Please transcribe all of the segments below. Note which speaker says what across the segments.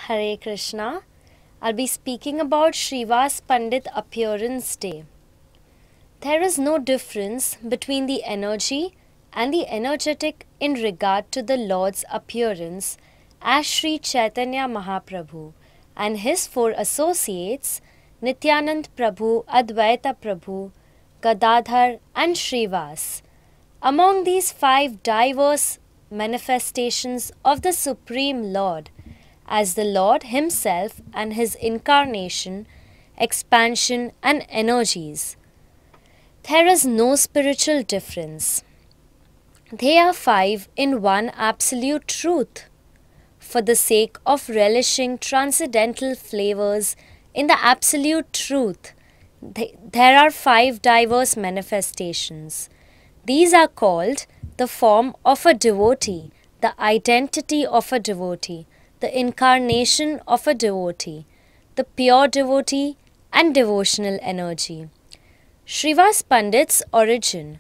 Speaker 1: Hare Krishna. I'll be speaking about Srivasa Pandit Appearance Day. There is no difference between the energy and the energetic in regard to the Lord's appearance as Sri Chaitanya Mahaprabhu and his four associates Nityanand Prabhu, Advaita Prabhu, Gadadhar and Shrivas. Among these five diverse manifestations of the Supreme Lord, as the Lord Himself and His incarnation, expansion and energies, there is no spiritual difference. They are five in one absolute truth. For the sake of relishing transcendental flavors in the absolute truth, there are five diverse manifestations. These are called the form of a devotee, the identity of a devotee, the incarnation of a devotee, the pure devotee and devotional energy. Srivasa Pandit's origin.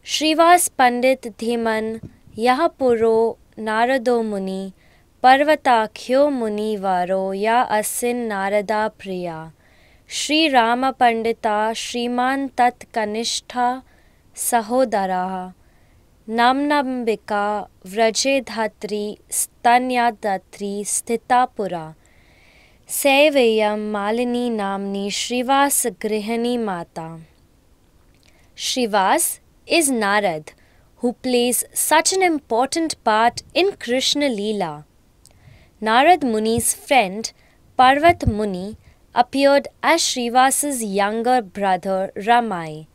Speaker 1: Srivasa Pandit Dhiman Yah Puro Narada Muni Parvata Muni Varo Ya Asin Narada Priya Shri Rama Pandita Shriman Tat Kanishtha Sahodaraha Ambika Vraja Dhatri Stanyadatri Sthitapura Sevayam Malini Namni Shrivas Grihani Mata. Shrivas is Narad, who plays such an important part in Krishna lila. Narada Muni's friend Parvata Muni appeared as Srivas's younger brother Ramai.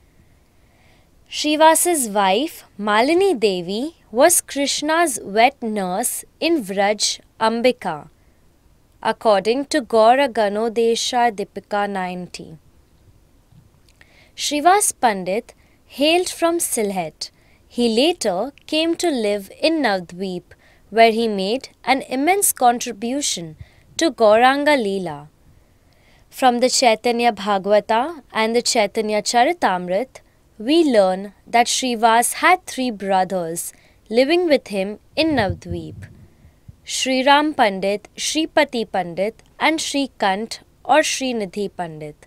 Speaker 1: Srivas's wife Malini Devi was Krishna's wet nurse in Vraja, Ambika, according to Gaura-ganoddesha-dipika 90. Srivasa Pandit hailed from Sylhet. He later came to live in Navadvip, where he made an immense contribution to Gauranga Leela. From the Chaitanya Bhagavata and the Chaitanya Charitamrit, we learn that Srivas had three brothers living with him in Navadvip: Sri Ram Pandit, Shripati Pandit and Sri Kant or Srinidhi Pandit.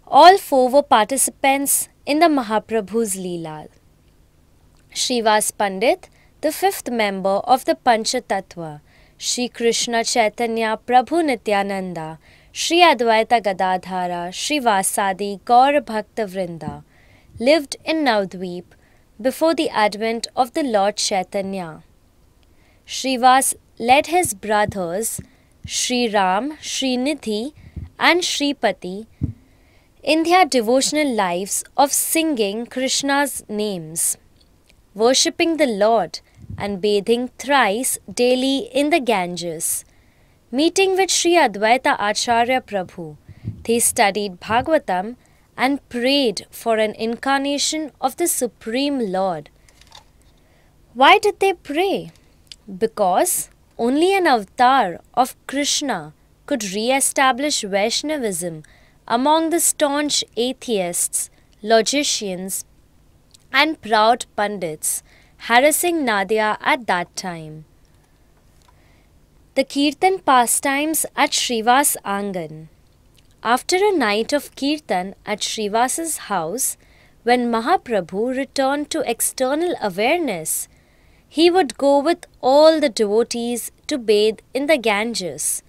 Speaker 1: All four were participants in the Mahaprabhu's Leela. Srivasa Pandit, the fifth member of the Panchatattva, Sri Krishna Chaitanya Prabhu Nityananda, Sri Advaita Gadadhara, Sri Vasadi Gaur Bhakta Vrinda, lived in Navadvip before the advent of the Lord Chaitanya. Srivas led his brothers Sri Ram, Srinidhi and Shripati in their devotional lives of singing Krishna's names, worshipping the Lord and bathing thrice daily in the Ganges. Meeting with Sri Advaita Acharya Prabhu, they studied Bhagavatam and prayed for an incarnation of the Supreme Lord. Why did they pray? Because only an avatar of Krishna could re-establish Vaishnavism among the staunch atheists, logicians and proud Pandits harassing Nadia at that time. The Kirtan pastimes at Shrivas Angan. After a night of Kirtan at Srivas's house, when Mahaprabhu returned to external awareness, he would go with all the devotees to bathe in the Ganges.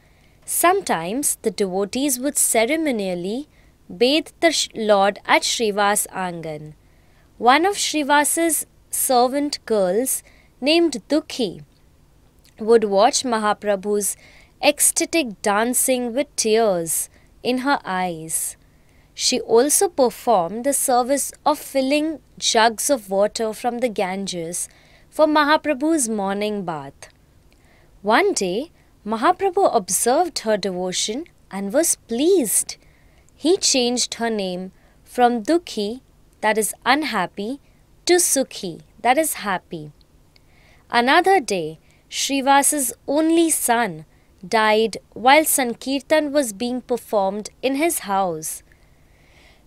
Speaker 1: Sometimes the devotees would ceremonially bathe the Lord at Srivas Angan. One of Srivas's servant girls, named Dukhi, would watch Mahaprabhu's ecstatic dancing with tears in her eyes. She also performed the service of filling jugs of water from the Ganges for Mahaprabhu's morning bath. One day, Mahaprabhu observed her devotion and was pleased. He changed her name from Dukhi, that is unhappy, to Sukhi, that is happy. Another day, Srivas's only son died while Sankirtan was being performed in his house.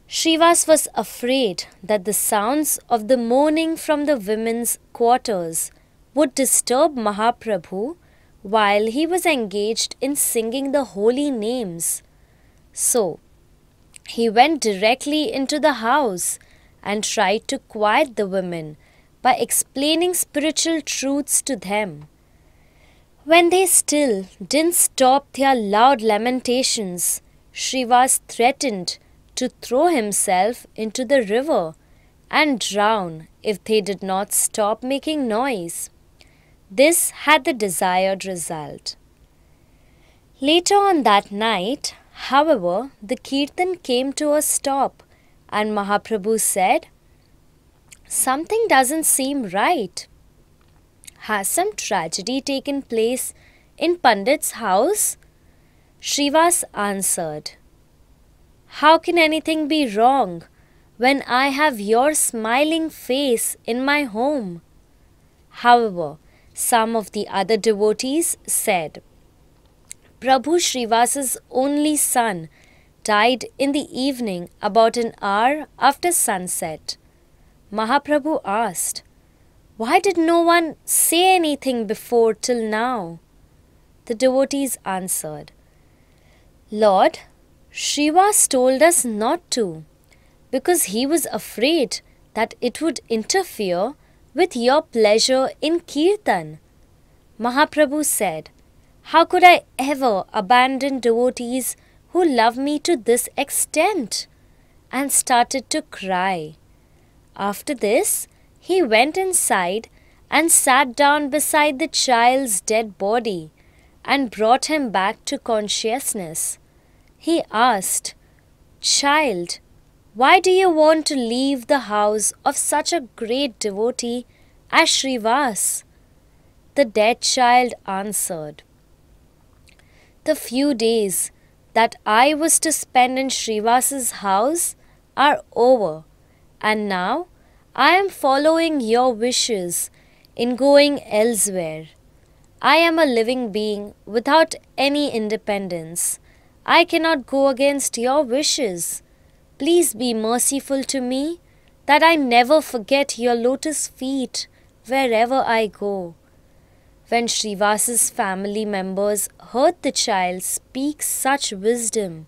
Speaker 1: Srivas was afraid that the sounds of the mourning from the women's quarters would disturb Mahaprabhu while he was engaged in singing the holy names. So, he went directly into the house and tried to quiet the women by explaining spiritual truths to them. When they still didn't stop their loud lamentations, Shrivas threatened to throw himself into the river and drown if they did not stop making noise. This had the desired result. Later on that night, however, the kirtan came to a stop and Mahaprabhu said, "Something doesn't seem right. Has some tragedy taken place in Pandit's house?" Shrivas answered, "How can anything be wrong when I have your smiling face in my home?" However, some of the other devotees said, "Prabhu Srivas's only son died in the evening about an hour after sunset." Mahaprabhu asked, "Why did no one say anything before till now?" The devotees answered, "Lord, Shrivas told us not to, because he was afraid that it would interfere with your pleasure in Kirtan." Mahaprabhu said, "How could I ever abandon devotees who love me to this extent?" and started to cry. After this, he went inside and sat down beside the child's dead body and brought him back to consciousness. He asked, "Child, why do you want to leave the house of such a great devotee as Shrivas?" The dead child answered, "The few days that I was to spend in Shrivas's house are over, and now I am following your wishes in going elsewhere. I am a living being without any independence. I cannot go against your wishes. Please be merciful to me, that I never forget your lotus feet wherever I go." When Shrivas's family members heard the child speak such wisdom,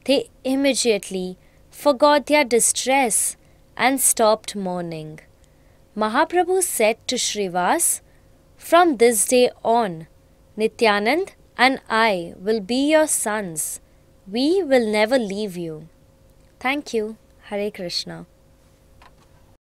Speaker 1: they immediately forgot their distress and stopped mourning. Mahaprabhu said to Shrivas, "From this day on, Nityanand and I will be your sons. We will never leave you." Thank you. Hare Krishna.